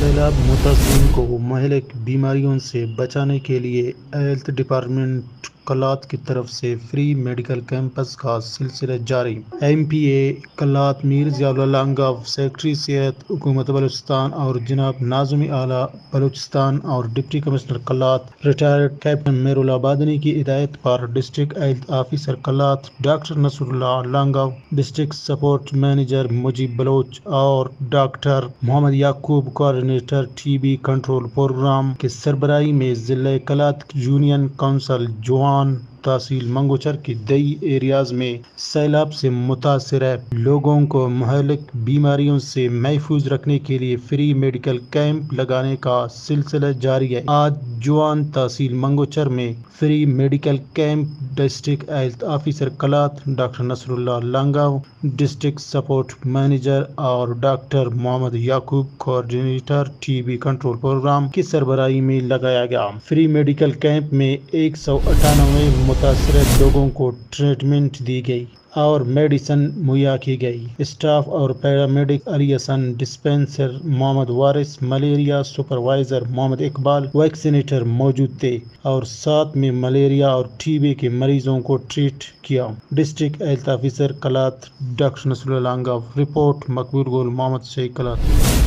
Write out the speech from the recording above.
سیلاب متاثرین کو مہلک بیماریوں سے بچانے کے لیے ہیلتھ ڈپارٹمنٹ قلات کی طرف سے فری میڈیکل کمپس کا سلسلہ جاری۔ M P A Kalat Mir Zia Longo, secretary صحت حکومت بلوچستان اور جناب ناظم اعلی بلوچستان اور deputy commissioner Kalat retired captain Badini کی ہدایت پر district health officer Kalat doctor Allah Longo, district support manager Mujeeb Baloch اور doctor Muhammad coordinator T B control program کے سربراہی میں ضلع قلات یونین کونسل جوان تحصیل منگوچر کے دیہی ایریاز میں سیلاب سے متاثرہ لوگوں کو مہلک بیماریوں سے محفوظ رکھنے کے لیے فری میڈیکل کیمپ لگانے کا سلسلہ جاری ہے۔ آج جوان تحصیل منگوچر میں free medical camp district health officer Kalat doctor Allah Longo, district support manager اور doctor Muhammad coordinator T B control program کی سربراہی میں لگایا گیا۔ فری میڈیکل کیمپ میں 198 متاثرہ لوگوں کو ٹریٹمنٹ دی گئی اور میڈیسن مہیا کی گئی۔ اسٹاف اور پیرامیڈک علی حسن، ڈسپنسر محمد وارث، ملیریا سپروائزر محمد اقبال، ویکسینیٹر موجود تھے اور ساتھ میں ملیریا اور ٹی بی کے مریضوں کو ٹریٹ کیا۔ District health officer Kalat doctor Allah Longo. Report Maqbool Muhammad Kalat.